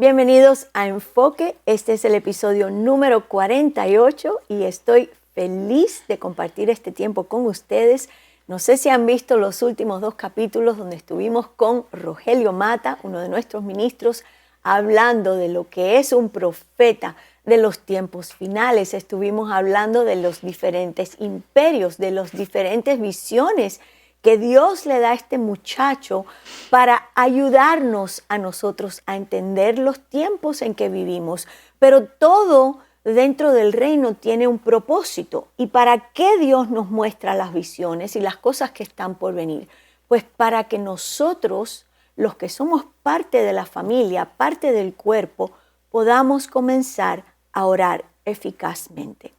Bienvenidos a Enfoque. Este es el episodio número 48 y estoy feliz de compartir este tiempo con ustedes. No sé si han visto los últimos 2 capítulos donde estuvimos con Rogelio Mata, uno de nuestros ministros, hablando de lo que es un profeta de los tiempos finales. Estuvimos hablando de los diferentes imperios, de las diferentes visiones que Dios le da a este muchacho para ayudarnos a nosotros a entender los tiempos en que vivimos. Pero todo dentro del reino tiene un propósito. ¿Y para qué Dios nos muestra las visiones y las cosas que están por venir? Pues para que nosotros, los que somos parte de la familia, parte del cuerpo, podamos comenzar a orar eficazmente.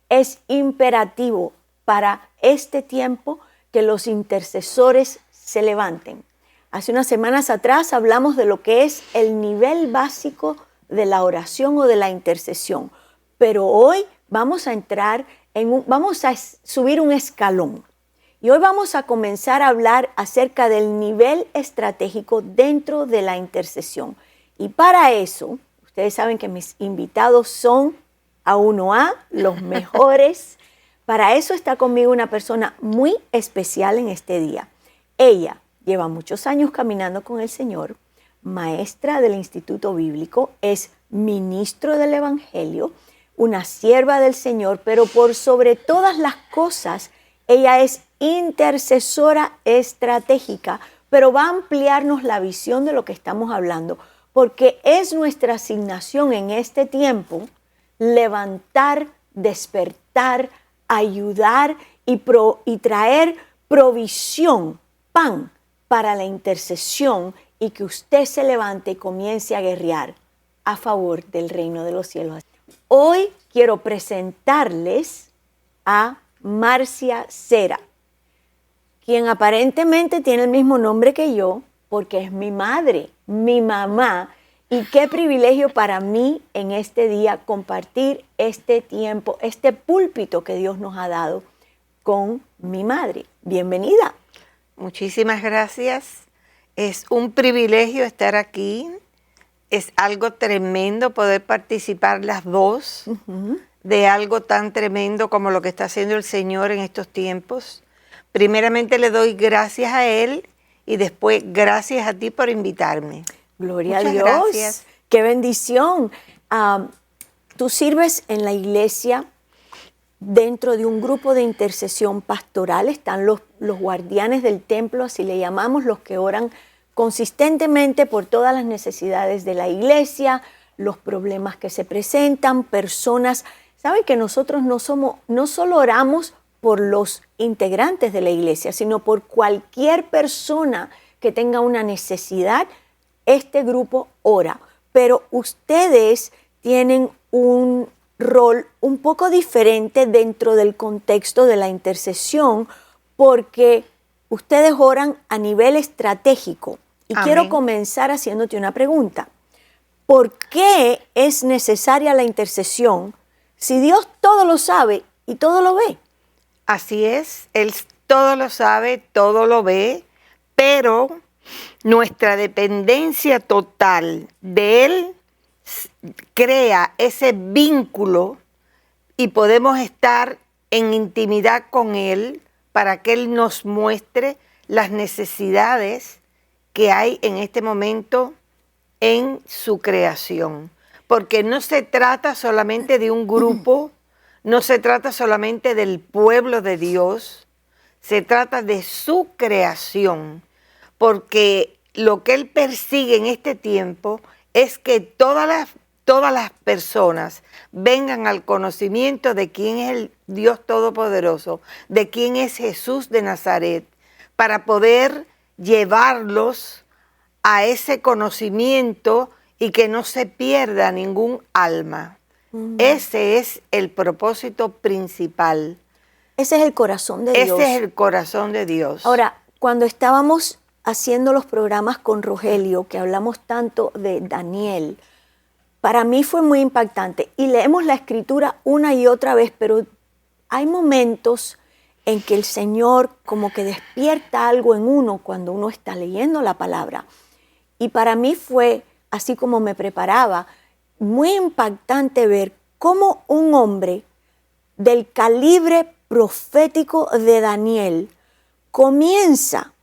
Es imperativo para este tiempo que los intercesores se levanten. Hace unas semanas atrás hablamos de lo que es el nivel básico de la oración o de la intercesión, pero hoy vamos a entrar vamos a subir un escalón y hoy vamos a comenzar a hablar acerca del nivel estratégico dentro de la intercesión. Y para eso, ustedes saben que mis invitados son A1A, los mejores. Para eso está conmigo una persona muy especial en este día. Ella lleva muchos años caminando con el Señor, maestra del Instituto Bíblico, es ministro del Evangelio, una sierva del Señor, pero por sobre todas las cosas, ella es intercesora estratégica, pero va a ampliarnos la visión de lo que estamos hablando, porque es nuestra asignación en este tiempo levantar, despertar, ayudar y traer provisión, pan para la intercesión y que usted se levante y comience a guerrear a favor del reino de los cielos. Hoy quiero presentarles a Marcia Cera, quien aparentemente tiene el mismo nombre que yo porque es mi madre, mi mamá. Y qué privilegio para mí en este día compartir este tiempo, este púlpito que Dios nos ha dado con mi madre. Bienvenida. Muchísimas gracias. Es un privilegio estar aquí. Es algo tremendo poder participar las dos de algo tan tremendo como lo que está haciendo el Señor en estos tiempos. Primeramente le doy gracias a Él y después gracias a ti por invitarme. Gloria Muchas a Dios. Gracias. ¡Qué bendición! Tú sirves en la iglesia dentro de un grupo de intercesión pastoral. Están los guardianes del templo, así le llamamos, los que oran consistentemente por todas las necesidades de la iglesia, los problemas que se presentan, personas. Saben que nosotros no solo oramos por los integrantes de la iglesia, sino por cualquier persona que tenga una necesidad. Este grupo ora, pero ustedes tienen un rol un poco diferente dentro del contexto de la intercesión porque ustedes oran a nivel estratégico. Y Amén. Quiero comenzar haciéndote una pregunta. ¿Por qué es necesaria la intercesión si Dios todo lo sabe y todo lo ve? Así es, Él todo lo sabe, todo lo ve, pero nuestra dependencia total de Él crea ese vínculo y podemos estar en intimidad con Él para que Él nos muestre las necesidades que hay en este momento en su creación. Porque no se trata solamente de un grupo, no se trata solamente del pueblo de Dios, se trata de su creación. Porque lo que Él persigue en este tiempo es que todas las personas vengan al conocimiento de quién es el Dios Todopoderoso, de quién es Jesús de Nazaret, para poder llevarlos a ese conocimiento y que no se pierda ningún alma. Ese es el propósito principal. Ese es el corazón de Dios. Ese es el corazón de Dios. Ahora, cuando estábamos haciendo los programas con Rogelio, que hablamos tanto de Daniel, para mí fue muy impactante. Y leemos la Escritura una y otra vez, pero hay momentos en que el Señor como que despierta algo en uno cuando uno está leyendo la palabra. Y para mí fue así como me preparaba, muy impactante ver cómo un hombre del calibre profético de Daniel comienza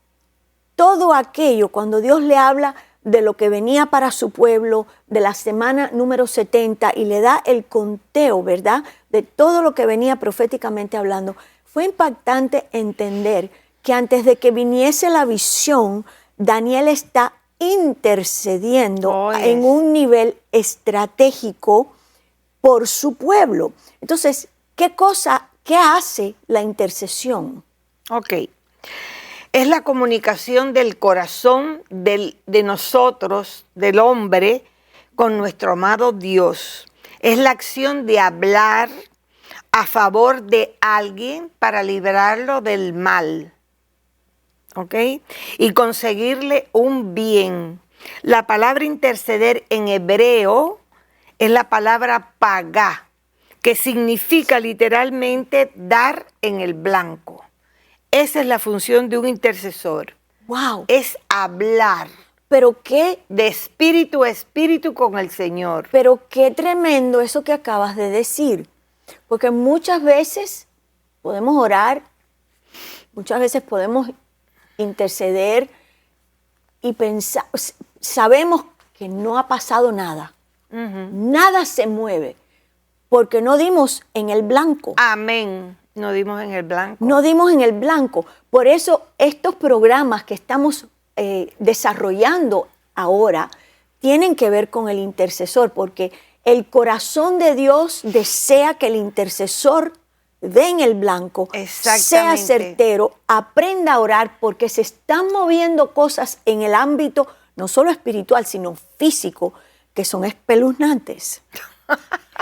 todo aquello cuando Dios le habla de lo que venía para su pueblo, de la semana número 70, y le da el conteo, ¿verdad?, de todo lo que venía proféticamente hablando. Fue impactante entender que antes de que viniese la visión, Daniel está intercediendo en un nivel estratégico por su pueblo. Entonces, ¿qué hace la intercesión? Ok. Es la comunicación del corazón de nosotros, del hombre, con nuestro amado Dios. Es la acción de hablar a favor de alguien para librarlo del mal. ¿Ok? Y conseguirle un bien. La palabra interceder en hebreo es la palabra pagá, que significa literalmente dar en el blanco. Esa es la función de un intercesor. ¡Wow! Es hablar. Pero qué de espíritu a espíritu con el Señor. Pero qué tremendo eso que acabas de decir. Porque muchas veces podemos orar, muchas veces podemos interceder y pensar, sabemos que no ha pasado nada. Nada se mueve porque no dimos en el blanco. Amén. No dimos en el blanco. No dimos en el blanco. Por eso estos programas que estamos desarrollando ahora tienen que ver con el intercesor, porque el corazón de Dios desea que el intercesor dé en el blanco, sea certero, aprenda a orar, porque se están moviendo cosas en el ámbito no solo espiritual, sino físico, que son espeluznantes.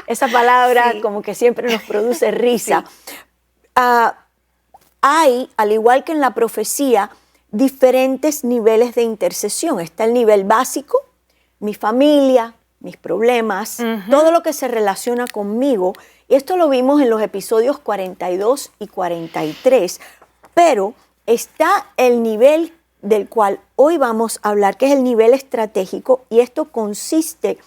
Esa palabra sí, como que siempre nos produce risa. Sí. Hay, al igual que en la profecía, diferentes niveles de intercesión. Está el nivel básico, mi familia, mis problemas, todo lo que se relaciona conmigo. Y esto lo vimos en los episodios 42 y 43. Pero está el nivel del cual hoy vamos a hablar, que es el nivel estratégico, y esto consiste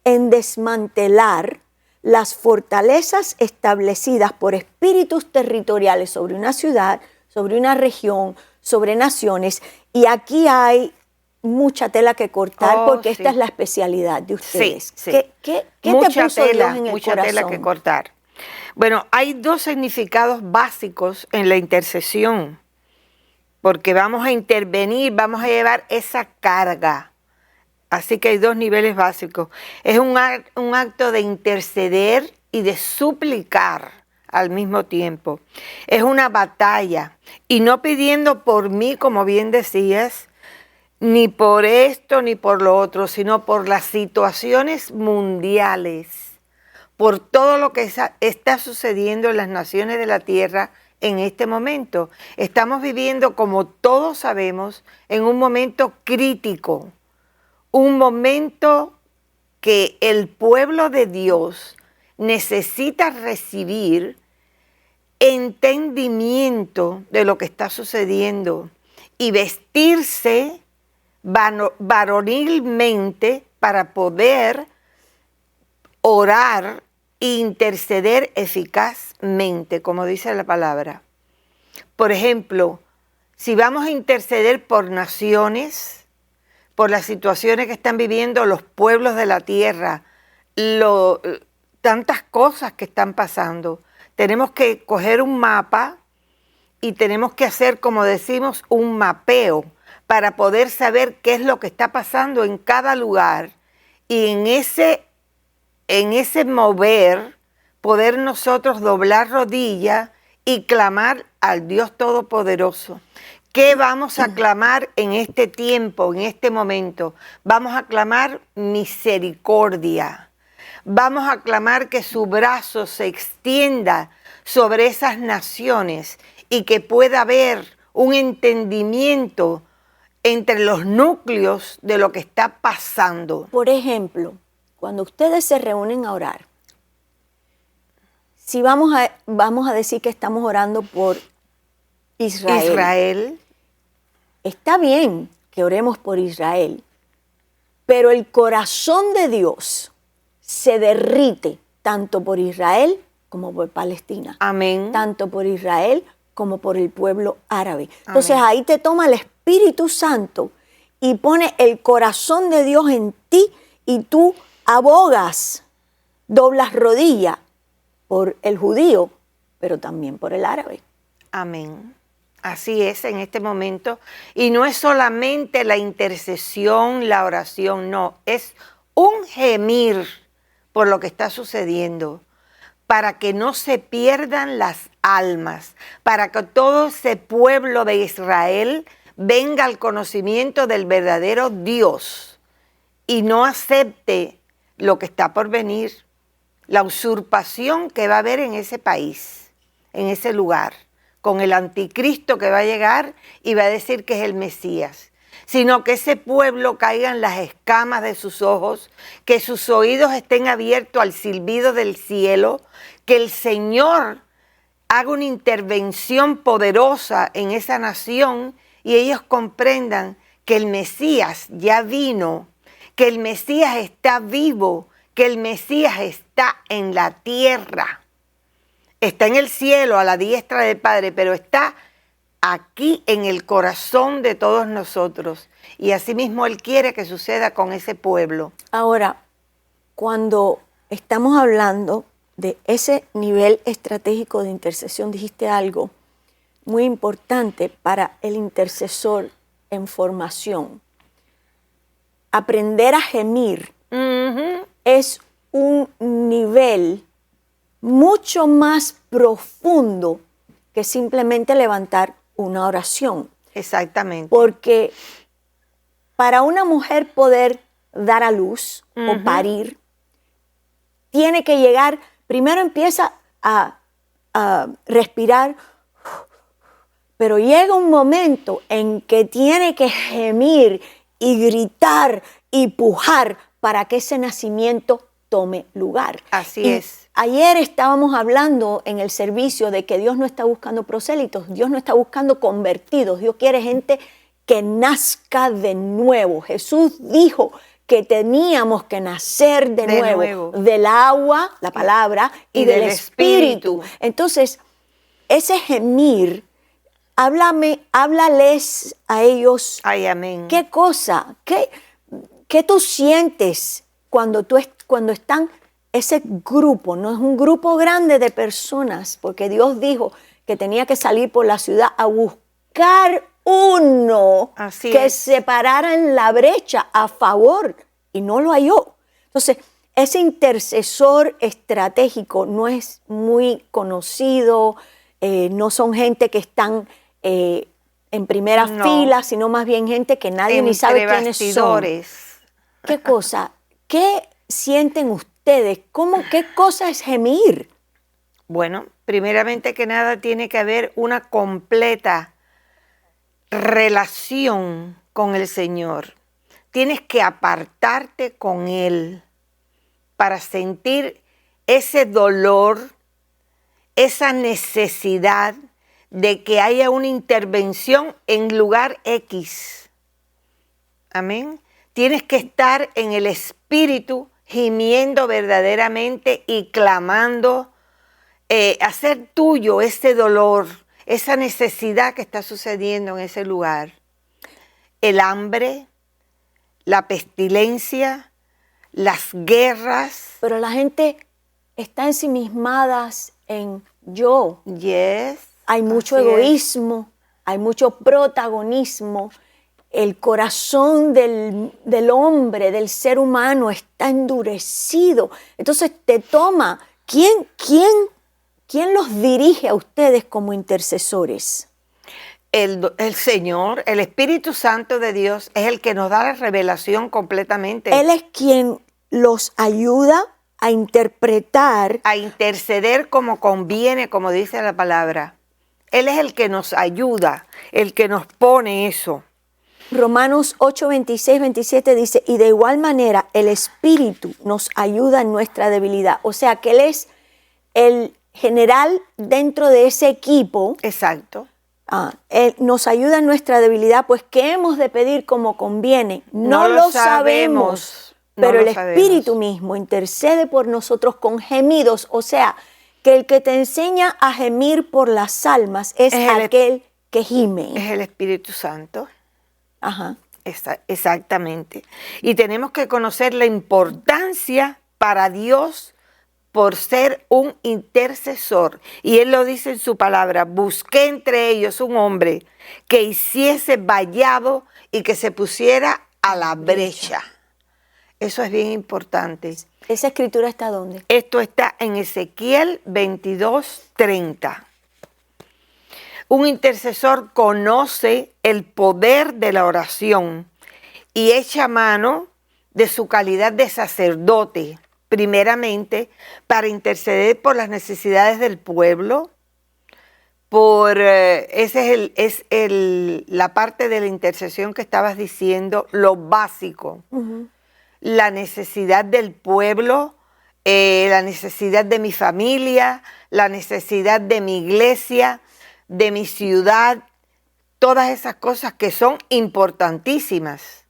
en desmantelar las fortalezas establecidas por espíritus territoriales sobre una ciudad, sobre una región, sobre naciones. Y aquí hay mucha tela que cortar, porque esta es la especialidad de ustedes. Sí, sí. ¿Qué te puso Dios en el mucha corazón? Tela que cortar. Bueno, hay dos significados básicos en la intercesión, porque vamos a intervenir, vamos a llevar esa carga. Así que hay dos niveles básicos. Es un acto de interceder y de suplicar al mismo tiempo. Es una batalla, y no pidiendo por mí, como bien decías, ni por esto ni por lo otro, sino por las situaciones mundiales, por todo lo que está sucediendo en las naciones de la tierra en este momento. Estamos viviendo, como todos sabemos, en un momento crítico. Un momento que el pueblo de Dios necesita recibir entendimiento de lo que está sucediendo y vestirse varonilmente para poder orar e interceder eficazmente, como dice la palabra. Por ejemplo, si vamos a interceder por naciones, por las situaciones que están viviendo los pueblos de la tierra, tantas cosas que están pasando. Tenemos que coger un mapa y tenemos que hacer, como decimos, un mapeo para poder saber qué es lo que está pasando en cada lugar, y en ese mover poder nosotros doblar rodilla y clamar al Dios Todopoderoso. ¿Qué vamos a clamar en este tiempo, en este momento? Vamos a clamar misericordia. Vamos a clamar que su brazo se extienda sobre esas naciones y que pueda haber un entendimiento entre los núcleos de lo que está pasando. Por ejemplo, cuando ustedes se reúnen a orar, si vamos a decir que estamos orando por Israel. Está bien que oremos por Israel, Pero el corazón de Dios se derrite tanto por Israel como por Palestina. Amén. Tanto por Israel como por el pueblo árabe. Entonces Amén. ahí te toma el Espíritu Santo y pone el corazón de Dios en ti y tú abogas, doblas rodilla por el judío, pero también por el árabe. Amén. Así es en este momento. Y no es solamente la intercesión, la oración, no. Es un gemir por lo que está sucediendo, para que no se pierdan las almas, para que todo ese pueblo de Israel venga al conocimiento del verdadero Dios y no acepte lo que está por venir, la usurpación que va a haber en ese país, en ese lugar, con el anticristo que va a llegar y va a decir que es el Mesías, sino que ese pueblo caiga en las escamas de sus ojos, que sus oídos estén abiertos al silbido del cielo, que el Señor haga una intervención poderosa en esa nación y ellos comprendan que el Mesías ya vino, que el Mesías está vivo, que el Mesías está en la tierra. Está en el cielo a la diestra del Padre, pero está aquí en el corazón de todos nosotros. Y así mismo Él quiere que suceda con ese pueblo. Ahora, cuando estamos hablando de ese nivel estratégico de intercesión, dijiste algo muy importante para el intercesor en formación. Aprender a gemir es un nivel mucho más profundo que simplemente levantar una oración. Exactamente. Porque para una mujer poder dar a luz o parir, tiene que llegar, primero empieza a respirar, pero llega un momento en que tiene que gemir y gritar y pujar para que ese nacimiento tome lugar. Así es. Ayer estábamos hablando en el servicio de que Dios no está buscando prosélitos, Dios no está buscando convertidos, Dios quiere gente que nazca de nuevo. Jesús dijo que teníamos que nacer de nuevo, del agua, la palabra, y del Espíritu. Entonces, ese gemir, háblales a ellos. Ay, amén. ¿Qué cosa? ¿Qué tú sientes cuando están ese grupo? No es un grupo grande de personas, porque Dios dijo que tenía que salir por la ciudad a buscar uno que se parara en la brecha a favor, y no lo halló. Entonces, ese intercesor estratégico no es muy conocido, no son gente que están en primera fila, sino más bien gente que nadie ni sabe quiénes son. ¿Qué cosa? ¿Qué sienten ustedes? ¿Qué cosa es gemir? Bueno, primeramente que nada tiene que haber una completa relación con el Señor. Tienes que apartarte con Él para sentir ese dolor, esa necesidad de que haya una intervención en lugar X. Amén. Tienes que estar en el Espíritu, gimiendo verdaderamente y clamando, hacer tuyo ese dolor, esa necesidad que está sucediendo en ese lugar. El hambre, la pestilencia, las guerras. Pero la gente está ensimismada en yo. Yes. Hay mucho egoísmo, hay mucho protagonismo. El corazón del hombre, del ser humano, está endurecido. Entonces te toma. ¿Quién los dirige a ustedes como intercesores? El Señor, el Espíritu Santo de Dios, es el que nos da la revelación completamente. Él es quien los ayuda a interpretar. A interceder como conviene, como dice la palabra. Él es el que nos ayuda, el que nos pone eso. Romanos 8, 26, 27 dice, y de igual manera el Espíritu nos ayuda en nuestra debilidad. O sea que Él es el general dentro de ese equipo. Exacto. Él nos ayuda en nuestra debilidad, pues ¿qué hemos de pedir como conviene? No lo sabemos, pero el Espíritu mismo intercede por nosotros con gemidos. O sea, que el que te enseña a gemir por las almas es aquel que gime. Es el Espíritu Santo. Ajá. Exactamente. Y tenemos que conocer la importancia para Dios por ser un intercesor. Y Él lo dice en su palabra: busqué entre ellos un hombre que hiciese vallado y que se pusiera a la brecha. Eso es bien importante. ¿Esa escritura está dónde? Esto está en Ezequiel 22:30. Un intercesor conoce el poder de la oración y echa mano de su calidad de sacerdote, primeramente, para interceder por las necesidades del pueblo. Esa es la parte de la intercesión que estabas diciendo, lo básico. La necesidad del pueblo, la necesidad de mi familia, la necesidad de mi iglesia, de mi ciudad, todas esas cosas que son importantísimas.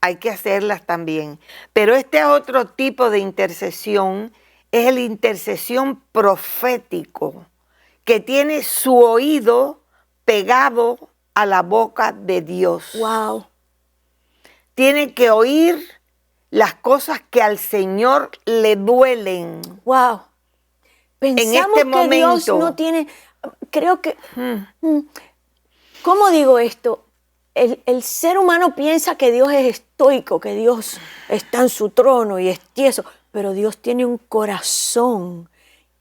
Hay que hacerlas también. Pero este otro tipo de intercesión es la intercesión profético, que tiene su oído pegado a la boca de Dios. Wow. Tiene que oír las cosas que al Señor le duelen. Wow. Pensamos en este que Dios no tiene... Creo que... ¿Cómo digo esto? El ser humano piensa que Dios es estoico, que Dios está en su trono y es tieso, pero Dios tiene un corazón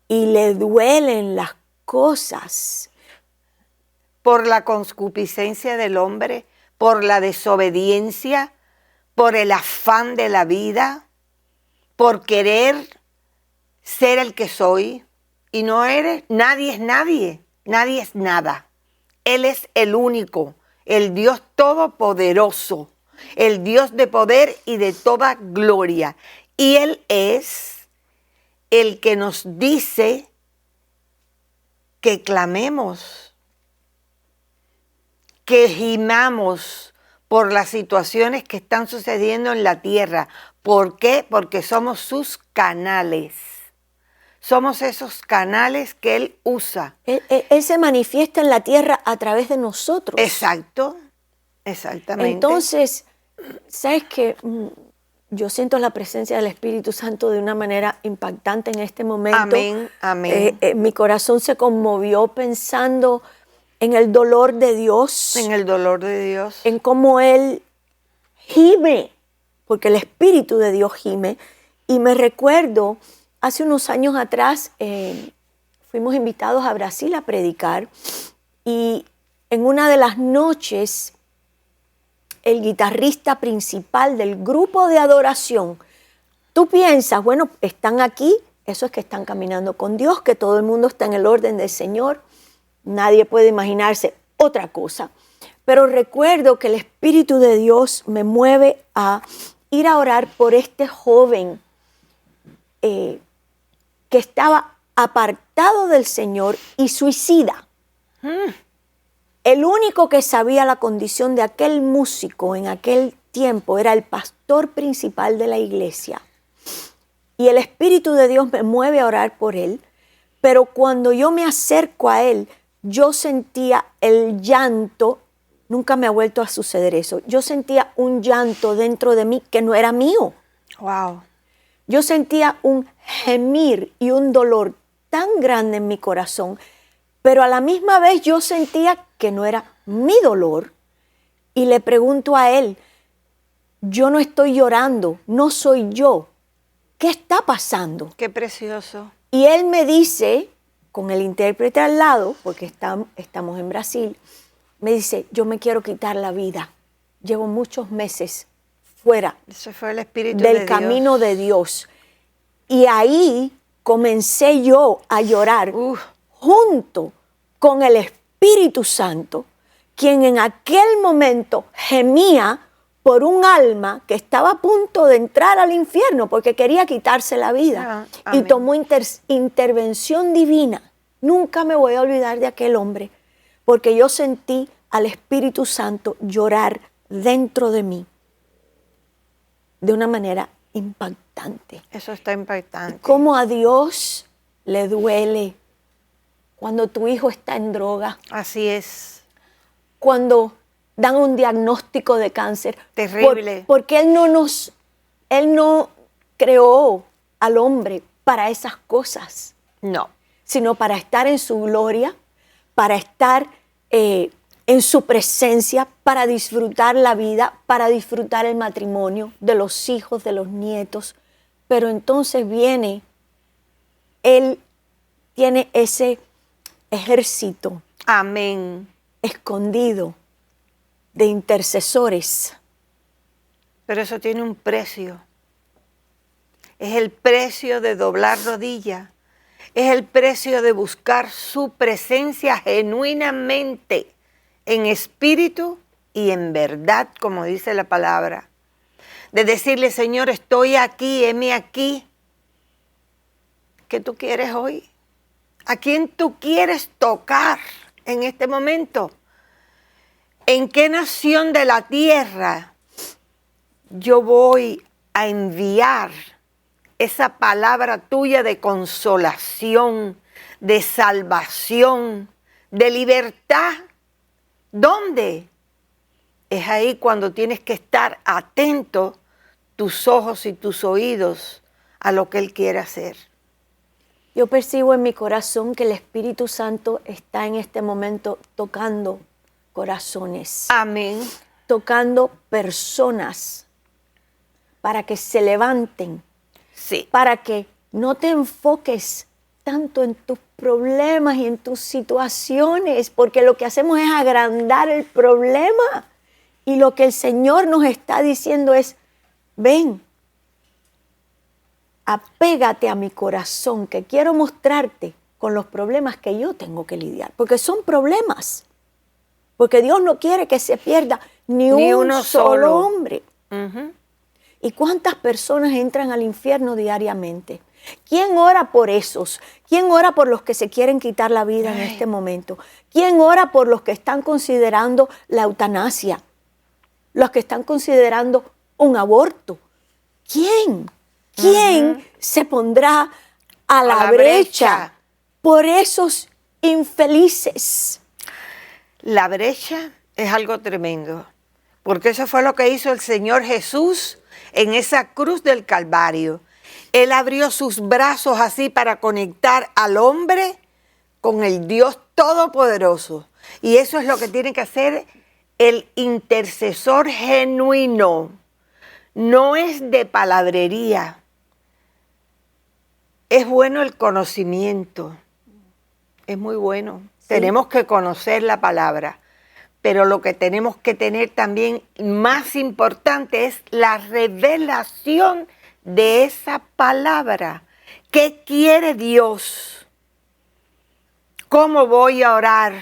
y le duelen las cosas. Por la concupiscencia del hombre, por la desobediencia, por el afán de la vida, por querer ser el que soy. Y no eres, nadie es nadie, nadie es nada. Él es el único, el Dios todopoderoso, el Dios de poder y de toda gloria. Y Él es el que nos dice que clamemos, que gimamos por las situaciones que están sucediendo en la tierra. ¿Por qué? Porque somos sus canales. Somos esos canales que Él usa. Él se manifiesta en la tierra a través de nosotros. Exacto, exactamente. Entonces, ¿sabes qué? Yo siento la presencia del Espíritu Santo de una manera impactante en este momento. Amén, amén. Mi corazón se conmovió pensando en el dolor de Dios. En el dolor de Dios. En cómo Él gime, porque el Espíritu de Dios gime. Y me recuerdo... Hace unos años atrás fuimos invitados a Brasil a predicar y en una de las noches el guitarrista principal del grupo de adoración, tú piensas, bueno, están aquí, eso es que están caminando con Dios, que todo el mundo está en el orden del Señor, nadie puede imaginarse otra cosa. Pero recuerdo que el Espíritu de Dios me mueve a ir a orar por este joven que estaba apartado del Señor y suicida. El único que sabía la condición de aquel músico en aquel tiempo era el pastor principal de la iglesia. Y el Espíritu de Dios me mueve a orar por él, pero cuando yo me acerco a él, yo sentía el llanto. Nunca me ha vuelto a suceder eso. Yo sentía un llanto dentro de mí que no era mío. Wow. Yo sentía un gemir y un dolor tan grande en mi corazón, pero a la misma vez yo sentía que no era mi dolor. Y le pregunto a él, yo no estoy llorando, no soy yo. ¿Qué está pasando? Qué precioso. Y él me dice, con el intérprete al lado, porque estamos en Brasil, me dice, yo me quiero quitar la vida. Llevo muchos meses fuera Eso fue el Espíritu del camino de Dios. Y ahí comencé yo a llorar junto con el Espíritu Santo, quien en aquel momento gemía por un alma que estaba a punto de entrar al infierno porque quería quitarse la vida. Y tomó intervención divina. Nunca me voy a olvidar de aquel hombre, porque yo sentí al Espíritu Santo llorar dentro de mí de una manera impactante. Eso está impactante. Cómo a Dios le duele cuando tu hijo está en droga, Así es. cuando dan un diagnóstico de cáncer. Terrible. Porque Él no creó al hombre para esas cosas, No. sino para estar en su gloria, para estar en su presencia, para disfrutar la vida, para disfrutar el matrimonio, de los hijos, de los nietos. Pero entonces Él tiene ese ejército Amén. escondido de intercesores. Pero eso tiene un precio. Es el precio de doblar rodilla. Es el precio de buscar su presencia genuinamente, en espíritu y en verdad, como dice la palabra. De decirle, Señor, estoy aquí, heme aquí. ¿Qué tú quieres hoy? ¿A quién tú quieres tocar en este momento? ¿En qué nación de la tierra yo voy a enviar esa palabra tuya de consolación, de salvación, de libertad? ¿Dónde? Es ahí cuando tienes que estar atento, tus ojos y tus oídos, a lo que Él quiere hacer. Yo percibo en mi corazón que el Espíritu Santo está en este momento tocando corazones, Amén. tocando personas para que se levanten, Sí. para que no te enfoques tanto en tus problemas y en tus situaciones, porque lo que hacemos es agrandar el problema. Y lo que el Señor nos está diciendo es, ven, apégate a mi corazón, que quiero mostrarte con los problemas que yo tengo que lidiar, porque son problemas, porque Dios no quiere que se pierda ni un solo hombre. Uh-huh. ¿Y cuántas personas entran al infierno diariamente? ¿Quién ora por esos? ¿Quién ora por los que se quieren quitar la vida en este momento? ¿Quién ora por los que están considerando la eutanasia? Los que están considerando un aborto. ¿Quién? ¿Quién se pondrá a la brecha por esos infelices? La brecha es algo tremendo, porque eso fue lo que hizo el Señor Jesús en esa cruz del Calvario. Él abrió sus brazos así para conectar al hombre con el Dios Todopoderoso. Y eso es lo que tiene que hacer el intercesor genuino. No es de palabrería. Es bueno el conocimiento. Es muy bueno. Sí. Tenemos que conocer la palabra. Pero lo que tenemos que tener también más importante es la revelación de esa palabra. ¿Qué quiere Dios? ¿Cómo voy a orar?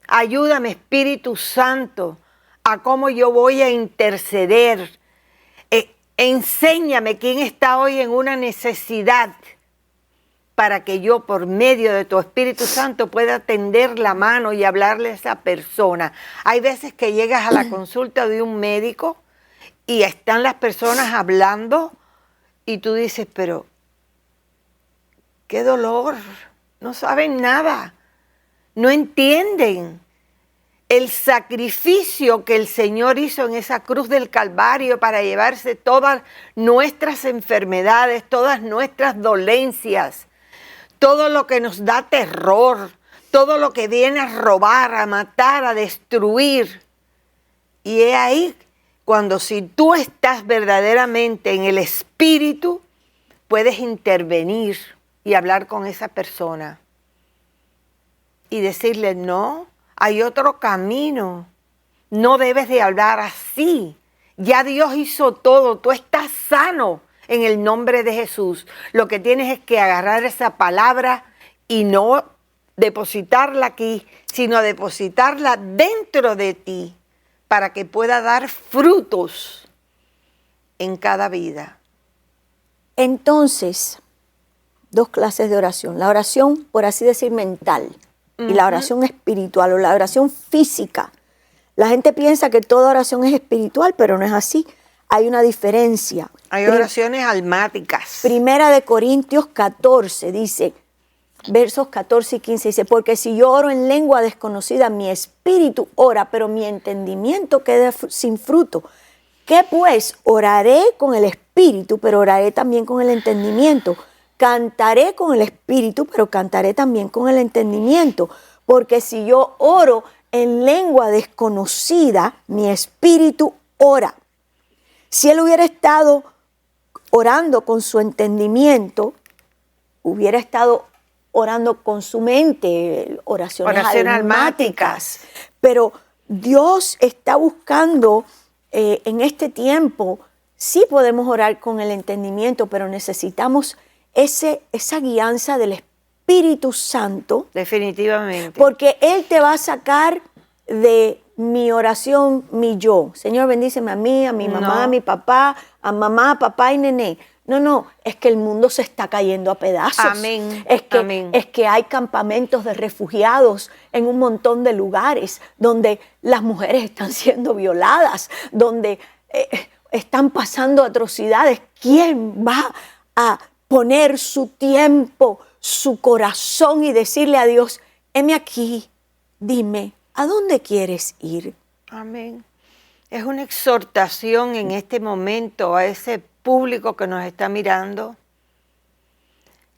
Ayúdame, Espíritu Santo, a cómo yo voy a interceder. Enséñame quién está hoy en una necesidad para que yo, por medio de tu Espíritu Santo, pueda tender la mano y hablarle a esa persona. Hay veces que llegas a la consulta de un médico y están las personas hablando y tú dices, pero qué dolor, no saben nada, no entienden el sacrificio que el Señor hizo en esa cruz del Calvario para llevarse todas nuestras enfermedades, todas nuestras dolencias. Todo lo que nos da terror, todo lo que viene a robar, a matar, a destruir. Y es ahí cuando si tú estás verdaderamente en el Espíritu, puedes intervenir y hablar con esa persona. Y decirle, no, hay otro camino. No debes de hablar así. Ya Dios hizo todo, tú estás sano. En el nombre de Jesús, lo que tienes es que agarrar esa palabra y no depositarla aquí, sino depositarla dentro de ti para que pueda dar frutos en cada vida. Entonces, dos clases de oración. La oración, por así decir, mental. y la oración espiritual o la oración física. La gente piensa que toda oración es espiritual, pero no es así. Hay una diferencia. Hay oraciones almáticas. Primera de Corintios 14 dice, versos 14 y 15 dice, porque si yo oro en lengua desconocida, mi espíritu ora, pero mi entendimiento queda sin fruto. ¿Qué pues? Oraré con el espíritu, pero oraré también con el entendimiento. Cantaré con el espíritu, pero cantaré también con el entendimiento. Porque si yo oro en lengua desconocida, mi espíritu ora. Si él hubiera estado orando con su entendimiento, hubiera estado orando con su mente, oraciones almáticas. Pero Dios está buscando en este tiempo, sí podemos orar con el entendimiento, pero necesitamos esa guianza del Espíritu Santo. Definitivamente. Porque Él te va a sacar de mi oración, mi yo. Señor, bendíceme a mí, a mi mamá, a mi papá, a mamá, papá y nené. No, es que el mundo se está cayendo a pedazos. Amén. Es que hay campamentos de refugiados en un montón de lugares donde las mujeres están siendo violadas, donde están pasando atrocidades. ¿Quién va a poner su tiempo, su corazón y decirle a Dios, heme aquí, dime, ¿a dónde quieres ir? Amén. Es una exhortación en este momento a ese público que nos está mirando.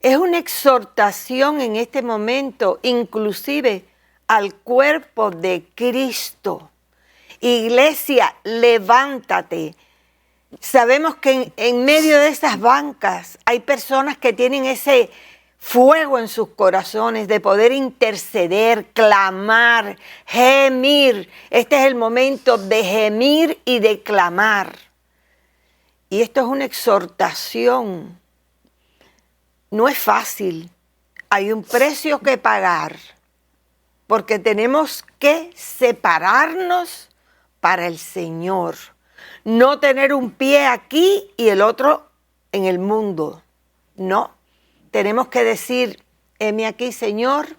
Es una exhortación en este momento, inclusive al cuerpo de Cristo. Iglesia, levántate. Sabemos que en medio de esas bancas hay personas que tienen ese fuego en sus corazones de poder interceder, clamar, gemir. Este es el momento de gemir y de clamar. Y esto es una exhortación. No es fácil. Hay un precio que pagar porque tenemos que separarnos para el Señor. No tener un pie aquí y el otro en el mundo. No. Tenemos que decir, heme aquí, Señor,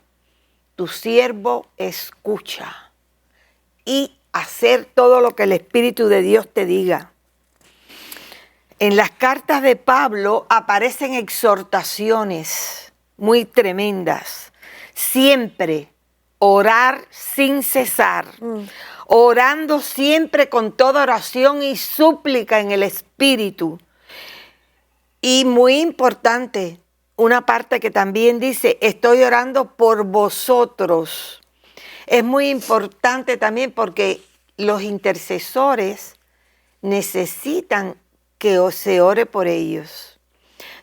tu siervo escucha. Y hacer todo lo que el Espíritu de Dios te diga. En las cartas de Pablo aparecen exhortaciones muy tremendas. Siempre orar sin cesar. Orando siempre con toda oración y súplica en el Espíritu. Y muy importante, una parte que también dice, estoy orando por vosotros. Es muy importante también porque los intercesores necesitan que se ore por ellos.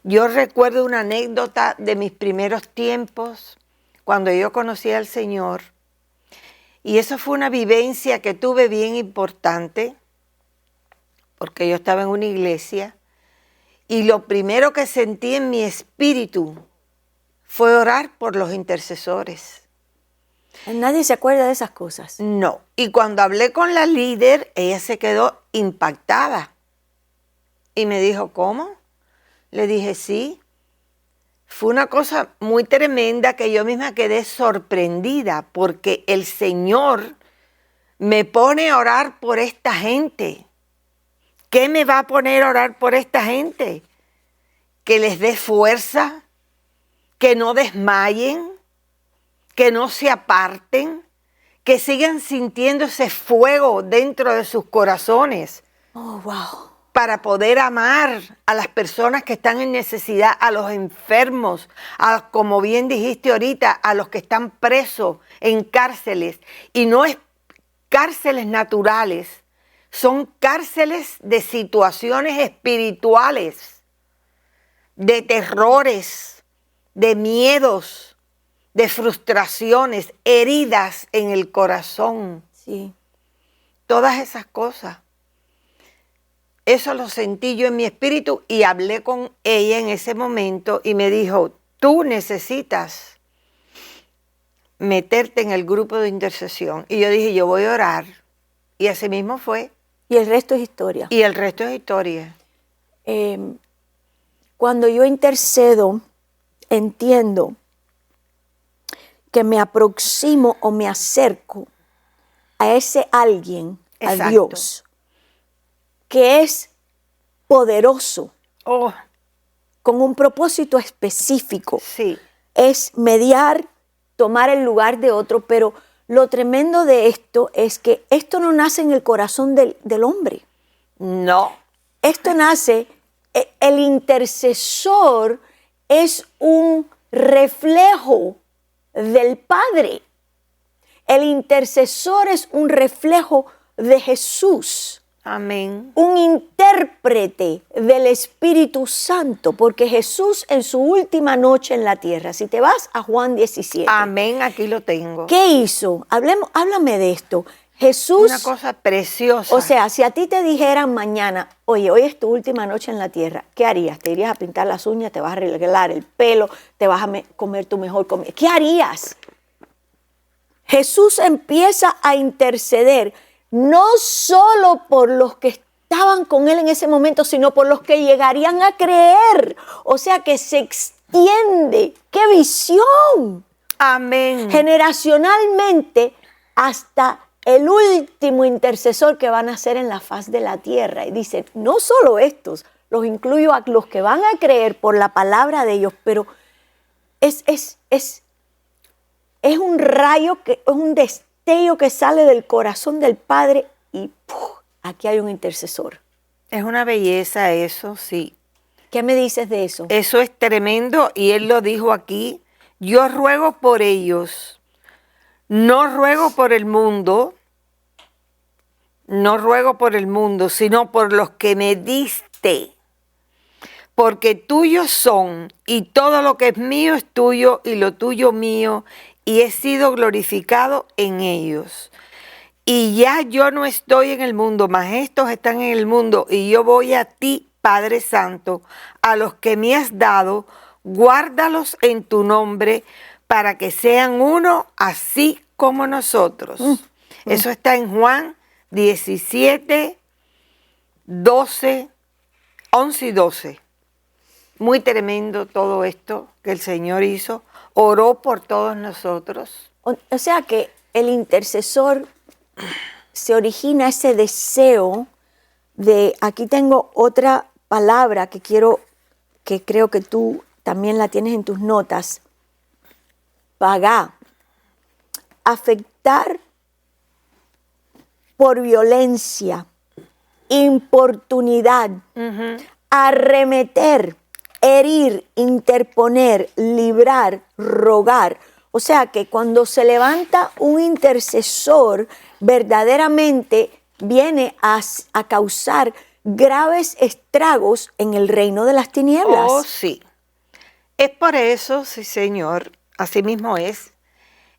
Yo recuerdo una anécdota de mis primeros tiempos, cuando yo conocí al Señor. Y eso fue una vivencia que tuve bien importante, porque yo estaba en una iglesia. Y lo primero que sentí en mi espíritu fue orar por los intercesores. Nadie se acuerda de esas cosas. No. Y cuando hablé con la líder, ella se quedó impactada. Y me dijo, ¿cómo? Le dije, sí. Fue una cosa muy tremenda que yo misma quedé sorprendida porque el Señor me pone a orar por esta gente. ¿Qué me va a poner a orar por esta gente? Que les dé fuerza, que no desmayen, que no se aparten, que sigan sintiendo ese fuego dentro de sus corazones. Oh, wow. Para poder amar a las personas que están en necesidad, a los enfermos, como bien dijiste ahorita, a los que están presos en cárceles. Y no es cárceles naturales, son cárceles de situaciones espirituales, de terrores, de miedos, de frustraciones, heridas en el corazón. Sí. Todas esas cosas. Eso lo sentí yo en mi espíritu y hablé con ella en ese momento y me dijo, tú necesitas meterte en el grupo de intercesión. Y yo dije, yo voy a orar. Y así mismo fue. Y el resto es historia. Y el resto es historia. Cuando yo intercedo, entiendo que me aproximo o me acerco a ese alguien, a Exacto. Dios, que es poderoso, Oh, con un propósito específico, sí. es mediar, tomar el lugar de otro, pero lo tremendo de esto es que esto no nace en el corazón del hombre. No. Esto nace, el intercesor es un reflejo del Padre. El intercesor es un reflejo de Jesús, Amén. un intérprete del Espíritu Santo, porque Jesús en su última noche en la tierra, si te vas a Juan 17, Amén, aquí lo tengo. ¿qué hizo? Háblame de esto. Jesús, Una cosa preciosa. o sea, si a ti te dijeran mañana, oye, hoy es tu última noche en la tierra, ¿qué harías? ¿Te irías a pintar las uñas, te vas a arreglar el pelo, te vas a comer tu mejor comida? ¿Qué harías? Jesús empieza a interceder no solo por los que estaban con él en ese momento, sino por los que llegarían a creer. O sea que se extiende. ¡Qué visión! Amén. Generacionalmente hasta el último intercesor que van a ser en la faz de la tierra. Y dice, no solo estos, los incluyo a los que van a creer por la palabra de ellos, pero es un rayo, es un destello que sale del corazón del Padre y ¡puf! Aquí hay un intercesor. Es una belleza eso, sí. ¿Qué me dices de eso? Eso es tremendo y él lo dijo aquí. Yo ruego por ellos, no ruego por el mundo, no ruego por el mundo, sino por los que me diste. Porque tuyos son, y todo lo que es mío es tuyo, y lo tuyo mío, y he sido glorificado en ellos. Y ya yo no estoy en el mundo, mas estos están en el mundo, y yo voy a ti, Padre Santo, a los que me has dado, guárdalos en tu nombre, para que sean uno, así como nosotros. Eso está en Juan 17, 12, 11 y 12. Muy tremendo todo esto que el Señor hizo. Oró por todos nosotros. O sea que el intercesor se origina ese deseo de, aquí tengo otra palabra que creo que tú también la tienes en tus notas, pagá, afectar por violencia, importunidad, arremeter, herir, interponer, librar, rogar. O sea que cuando se levanta un intercesor, verdaderamente viene a causar graves estragos en el reino de las tinieblas. Oh, sí. Es por eso, sí, Señor, así mismo es.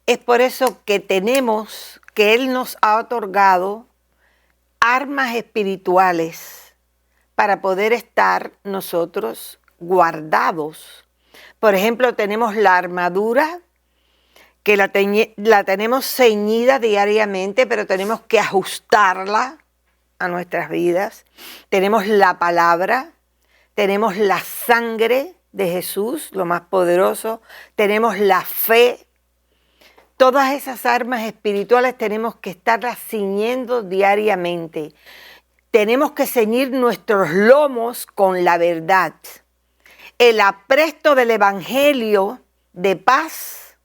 Es por eso que que Él nos ha otorgado armas espirituales para poder estar nosotros guardados. Por ejemplo, tenemos la armadura, que la tenemos ceñida diariamente, pero tenemos que ajustarla a nuestras vidas. Tenemos la palabra, tenemos la sangre de Jesús, lo más poderoso, tenemos la fe. Todas esas armas espirituales tenemos que estarlas ciñendo diariamente. Tenemos que ceñir nuestros lomos con la verdad. El apresto del Evangelio de paz,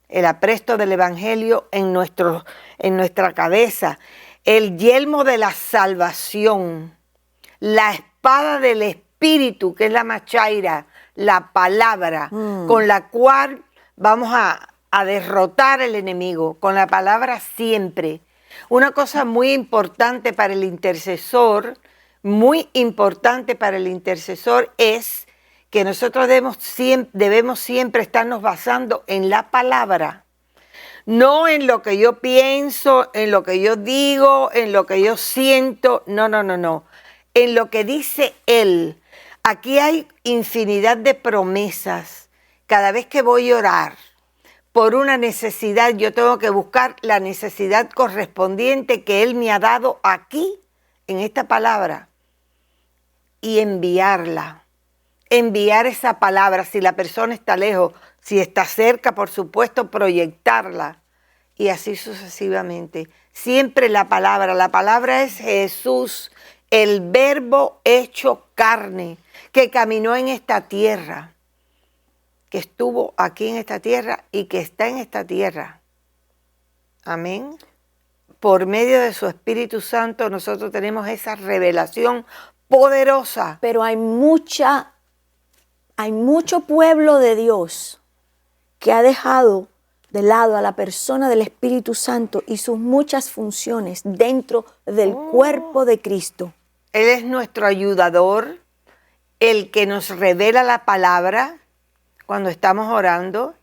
el apresto del Evangelio en nuestra cabeza, el yelmo de la salvación, la espada del Espíritu, que es la machaira, la palabra, con la cual vamos a derrotar al enemigo, con la palabra siempre. Una cosa muy importante para el intercesor, es que nosotros debemos siempre estarnos basando en la palabra. No en lo que yo pienso, en lo que yo digo, en lo que yo siento. No. En lo que dice Él. Aquí hay infinidad de promesas. Cada vez que voy a orar por una necesidad, yo tengo que buscar la necesidad correspondiente que Él me ha dado aquí, en esta palabra, y enviarla. enviar esa palabra, si la persona está lejos, si está cerca, por supuesto, proyectarla y así sucesivamente. Siempre la palabra es Jesús, el verbo hecho carne, que caminó en esta tierra, que estuvo aquí en esta tierra y que está en esta tierra. Amén. Por medio de su Espíritu Santo nosotros tenemos esa revelación poderosa. Pero hay mucho pueblo de Dios que ha dejado de lado a la persona del Espíritu Santo y sus muchas funciones dentro del cuerpo de Cristo. Él es nuestro ayudador, el que nos revela la palabra cuando estamos orando,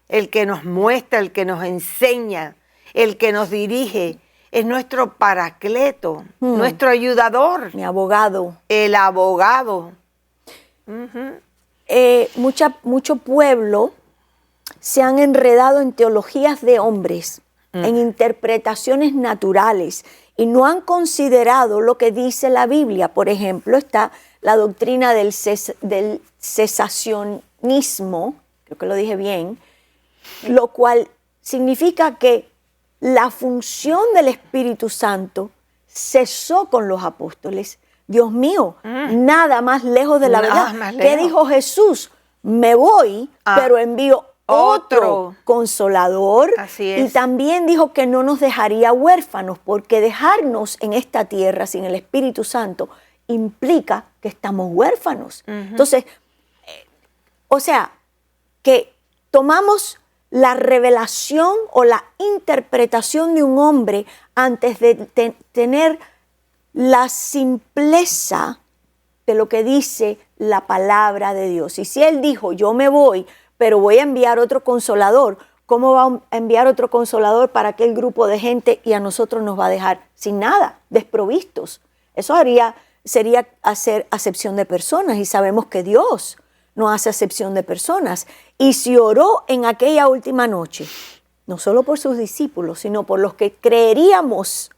el que nos muestra, el que nos enseña, el que nos dirige. Es nuestro paracleto, nuestro ayudador. Mi abogado. El abogado. Mucho pueblo se han enredado en teologías de hombres, en interpretaciones naturales, y no han considerado lo que dice la Biblia. Por ejemplo, está la doctrina del cesacionismo, creo que lo dije bien, lo cual significa que la función del Espíritu Santo cesó con los apóstoles. Dios mío, nada más lejos de la verdad. ¿Qué dijo Jesús? Me voy, pero envío otro consolador. Así es. Y también dijo que no nos dejaría huérfanos, porque dejarnos en esta tierra sin el Espíritu Santo implica que estamos huérfanos. Entonces, o sea, que tomamos la revelación o la interpretación de un hombre antes de tener la simpleza de lo que dice la palabra de Dios. Y si Él dijo, yo me voy, pero voy a enviar otro consolador, ¿cómo va a enviar otro consolador para aquel grupo de gente y a nosotros nos va a dejar sin nada, desprovistos? Eso sería hacer acepción de personas, y sabemos que Dios no hace acepción de personas. Y si oró en aquella última noche, no solo por sus discípulos, sino por los que creeríamos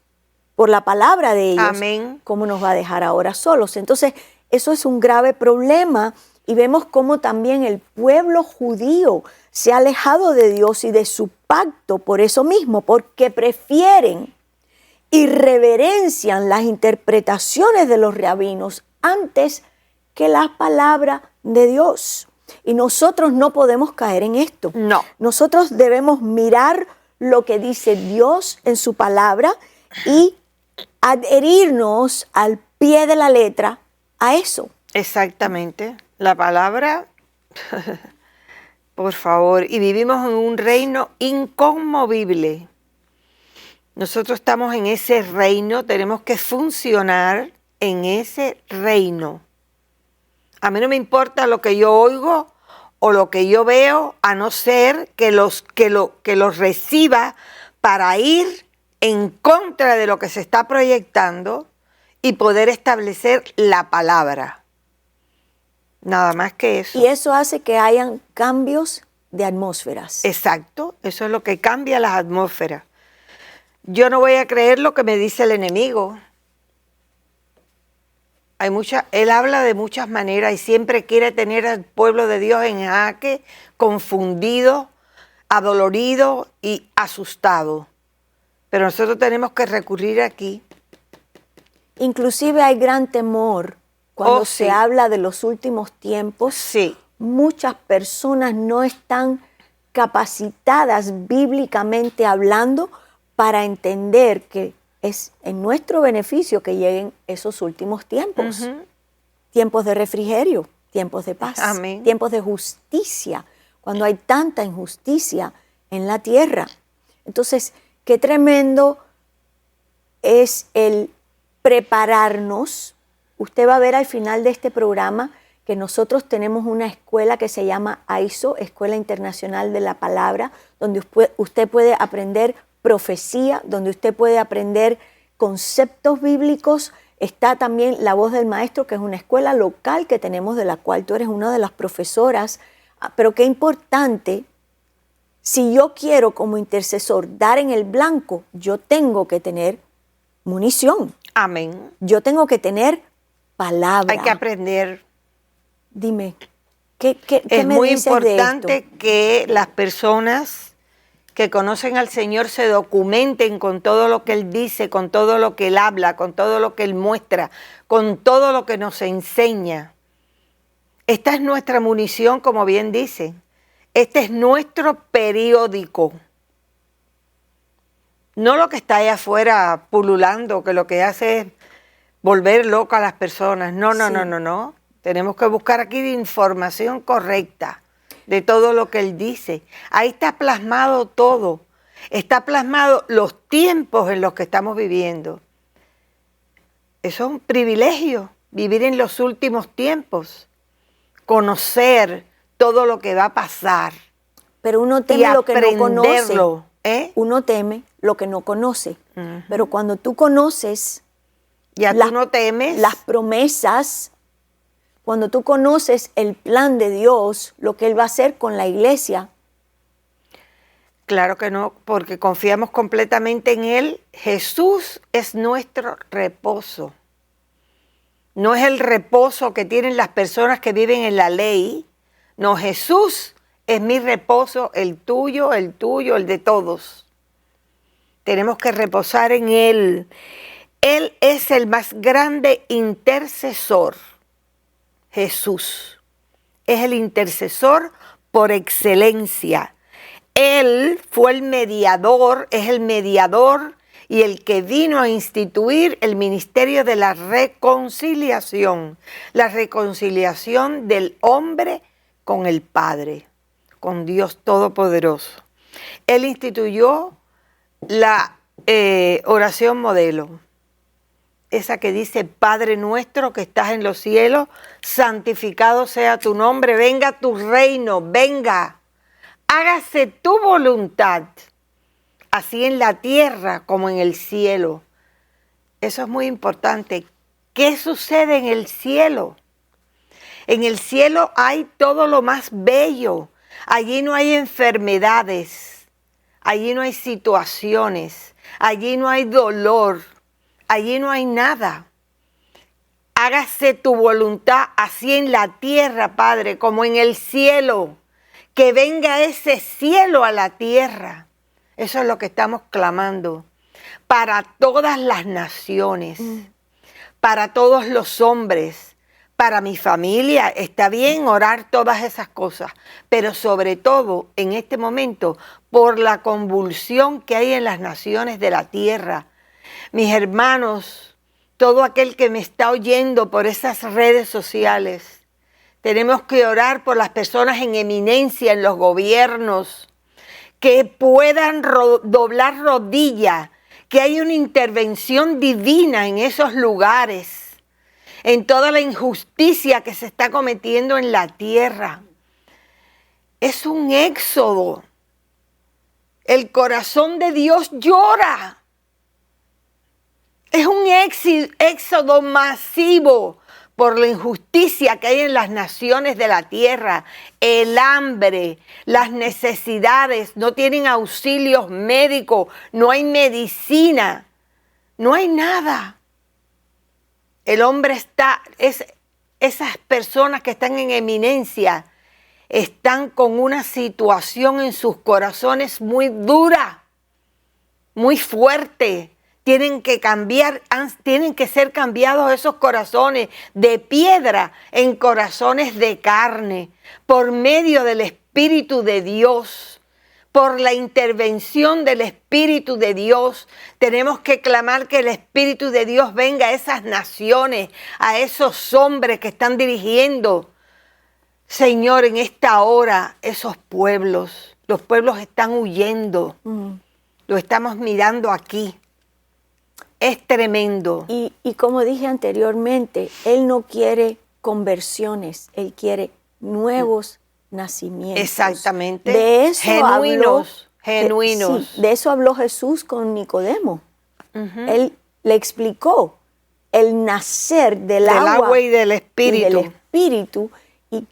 por la palabra de ellos, amén, ¿cómo nos va a dejar ahora solos? Entonces, eso es un grave problema, y vemos cómo también el pueblo judío se ha alejado de Dios y de su pacto por eso mismo, porque prefieren y reverencian las interpretaciones de los rabinos antes que la palabra de Dios. Y nosotros no podemos caer en esto. No. Nosotros debemos mirar lo que dice Dios en su palabra y adherirnos al pie de la letra a eso. Exactamente. La palabra, por favor, y vivimos en un reino inconmovible. Nosotros estamos en ese reino, tenemos que funcionar en ese reino. A mí no me importa lo que yo oigo o lo que yo veo, a no ser que los reciba para ir en contra de lo que se está proyectando y poder establecer la palabra. Nada más que eso. Y eso hace que hayan cambios de atmósferas. Exacto, eso es lo que cambia las atmósferas. Yo no voy a creer lo que me dice el enemigo. Él habla de muchas maneras y siempre quiere tener al pueblo de Dios en jaque, confundido, adolorido y asustado. Pero nosotros tenemos que recurrir aquí. Inclusive hay gran temor cuando se habla de los últimos tiempos. Sí. Muchas personas no están capacitadas bíblicamente hablando para entender que es en nuestro beneficio que lleguen esos últimos tiempos. Tiempos de refrigerio, tiempos de paz, amén, tiempos de justicia, cuando hay tanta injusticia en la tierra. Entonces, qué tremendo es el prepararnos. Usted va a ver al final de este programa que nosotros tenemos una escuela que se llama AISO, Escuela Internacional de la Palabra, donde usted puede aprender profecía, donde usted puede aprender conceptos bíblicos. Está también La Voz del Maestro, que es una escuela local que tenemos, de la cual tú eres una de las profesoras. Pero qué importante, si yo quiero como intercesor dar en el blanco, yo tengo que tener munición. Amén. Yo tengo que tener palabra. Hay que aprender. Dime, ¿qué Es me muy dices de importante esto? que las personas que conocen al Señor se documenten con todo lo que Él dice, con todo lo que Él habla, con todo lo que Él muestra, con todo lo que nos enseña. Esta es nuestra munición, como bien dice. Este es nuestro periódico. No lo que está allá afuera pululando, que lo que hace es volver loca a las personas. No, no, Sí. no, no, no. Tenemos que buscar aquí la información correcta de todo lo que Él dice. Ahí está plasmado todo. Está plasmado los tiempos en los que estamos viviendo. Eso es un privilegio, vivir en los últimos tiempos, conocer todo lo que va a pasar. Pero uno Y teme lo que no conoce. aprenderlo, ¿eh? Uno teme lo que no conoce. Pero cuando tú conoces Ya tú no temes. las promesas, cuando tú conoces el plan de Dios, lo que Él va a hacer con la iglesia. Claro que no, porque confiamos completamente en Él. Jesús es nuestro reposo. No es el reposo que tienen las personas que viven en la ley. No, Jesús es mi reposo, el tuyo, el de todos. Tenemos que reposar en Él. Él es el más grande intercesor. Jesús es el intercesor por excelencia. Él fue el mediador, es el mediador y el que vino a instituir el ministerio de la reconciliación del hombre con el Padre, con Dios Todopoderoso. Él instituyó la oración modelo, esa que dice: Padre nuestro que estás en los cielos, santificado sea tu nombre, venga tu reino, venga. Hágase tu voluntad, así en la tierra como en el cielo. Eso es muy importante. ¿Qué sucede en el cielo? En el cielo hay todo lo más bello. Allí no hay enfermedades, allí no hay situaciones, allí no hay dolor, allí no hay nada. Hágase tu voluntad así en la tierra, Padre, como en el cielo. Que venga ese cielo a la tierra. Eso es lo que estamos clamando. Para todas las naciones, para todos los hombres, para mi familia. Está bien orar todas esas cosas, pero sobre todo en este momento por la convulsión que hay en las naciones de la tierra. Mis hermanos, todo aquel que me está oyendo por esas redes sociales, tenemos que orar por las personas en eminencia en los gobiernos, que puedan doblar rodilla, que haya una intervención divina en esos lugares, en toda la injusticia que se está cometiendo en la tierra. Es un éxodo. El corazón de Dios llora. Es un éxodo masivo por la injusticia que hay en las naciones de la tierra, el hambre, las necesidades, no tienen auxilios médicos, no hay medicina, no hay nada. El hombre esas personas que están en eminencia, están con una situación en sus corazones muy dura, muy fuerte. Tienen que ser cambiados esos corazones de piedra en corazones de carne, por medio del Espíritu de Dios, por la intervención del Espíritu de Dios. Tenemos que clamar que el Espíritu de Dios venga a esas naciones, a esos hombres que están dirigiendo. Señor, en esta hora, esos pueblos, los pueblos están huyendo. Lo estamos mirando aquí. Es tremendo. Y como dije anteriormente, Él no quiere conversiones, Él quiere nuevos nacimientos. Exactamente. De eso genuinos. Sí, de eso habló Jesús con Nicodemo. Él le explicó el nacer del agua y del Espíritu. Y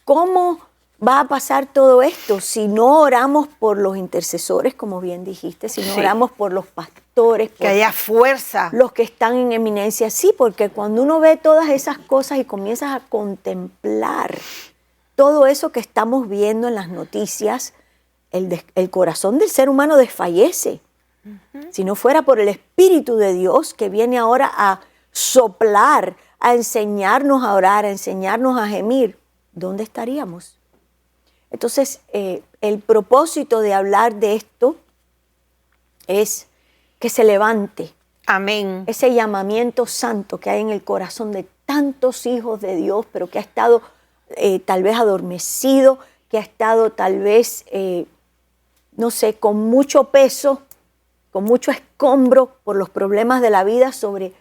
cómo va a pasar todo esto si no oramos por los intercesores, como bien dijiste, si no Sí. oramos por los pastores, Que por haya fuerza. los que están en eminencia. Sí, porque cuando uno ve todas esas cosas y comienzas a contemplar todo eso que estamos viendo en las noticias, el corazón del ser humano desfallece. Si no fuera por el Espíritu de Dios que viene ahora a soplar, a enseñarnos a orar, a enseñarnos a gemir, ¿dónde estaríamos? Entonces, el propósito de hablar de esto es que se levante Amén. ese llamamiento santo que hay en el corazón de tantos hijos de Dios, pero que ha estado tal vez adormecido, que ha estado tal vez, no sé, con mucho peso, con mucho escombro por los problemas de la vida sobre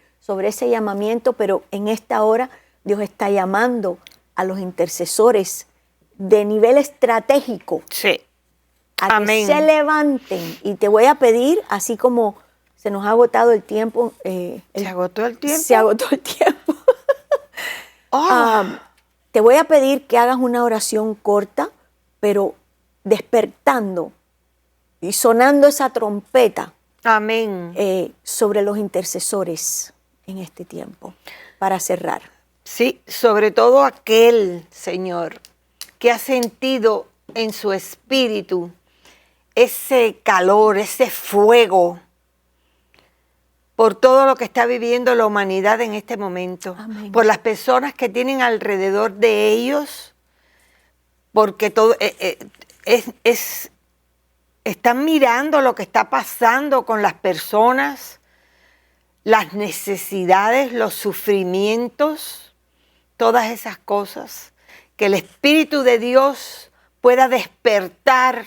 ese llamamiento, pero en esta hora Dios está llamando a los intercesores de nivel estratégico Sí. a Amén. que se levanten. Y te voy a pedir, así como se nos ha agotado el tiempo. ¿Se agotó el tiempo? Se agotó el tiempo. Oh, Te voy a pedir que hagas una oración corta, pero despertando y sonando esa trompeta amén. sobre los intercesores en este tiempo, para cerrar. Sí, sobre todo aquel, Señor, que ha sentido en su espíritu ese calor, ese fuego, por todo lo que está viviendo la humanidad en este momento, Amén. por las personas que tienen alrededor de ellos, porque todo están mirando lo que está pasando con las personas, las necesidades, los sufrimientos, todas esas cosas, que el Espíritu de Dios pueda despertar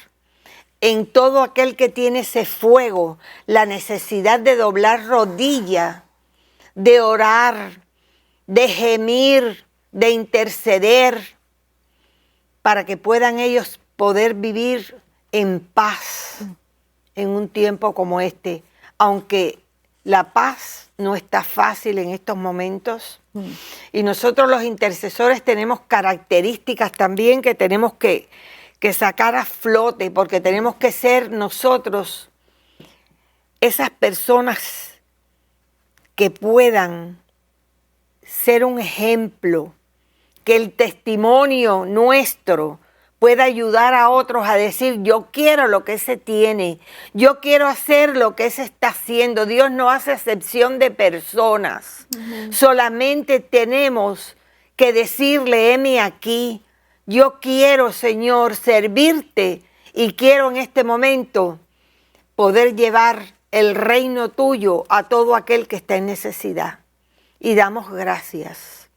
en todo aquel que tiene ese fuego, la necesidad de doblar rodilla, de orar, de gemir, de interceder, para que puedan ellos poder vivir en paz en un tiempo como este, aunque la paz no está fácil en estos momentos. Y nosotros los intercesores tenemos características también que tenemos que sacar a flote, porque tenemos que ser nosotros esas personas que puedan ser un ejemplo, que el testimonio nuestro pueda ayudar a otros a decir, yo quiero lo que ese tiene, yo quiero hacer lo que ese está haciendo. Dios no hace excepción de personas. Solamente tenemos que decirle, heme aquí, yo quiero, Señor, servirte y quiero en este momento poder llevar el reino tuyo a todo aquel que está en necesidad. Y damos gracias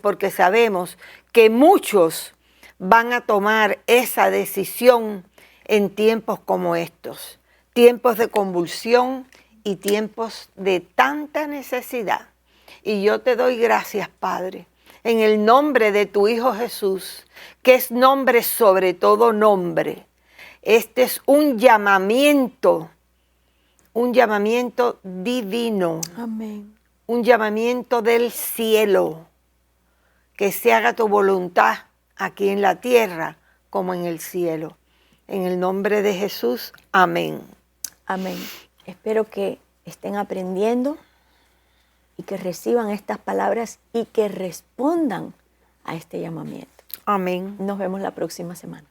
porque sabemos que muchos van a tomar esa decisión en tiempos como estos, tiempos de convulsión y tiempos de tanta necesidad. Y yo te doy gracias, Padre, en el nombre de tu Hijo Jesús, que es nombre sobre todo nombre. Este es un llamamiento divino. Amén. Un llamamiento del cielo, que se haga tu voluntad aquí en la tierra como en el cielo. En el nombre de Jesús, amén. Amén. Espero que estén aprendiendo y que reciban estas palabras y que respondan a este llamamiento. Amén. Nos vemos la próxima semana.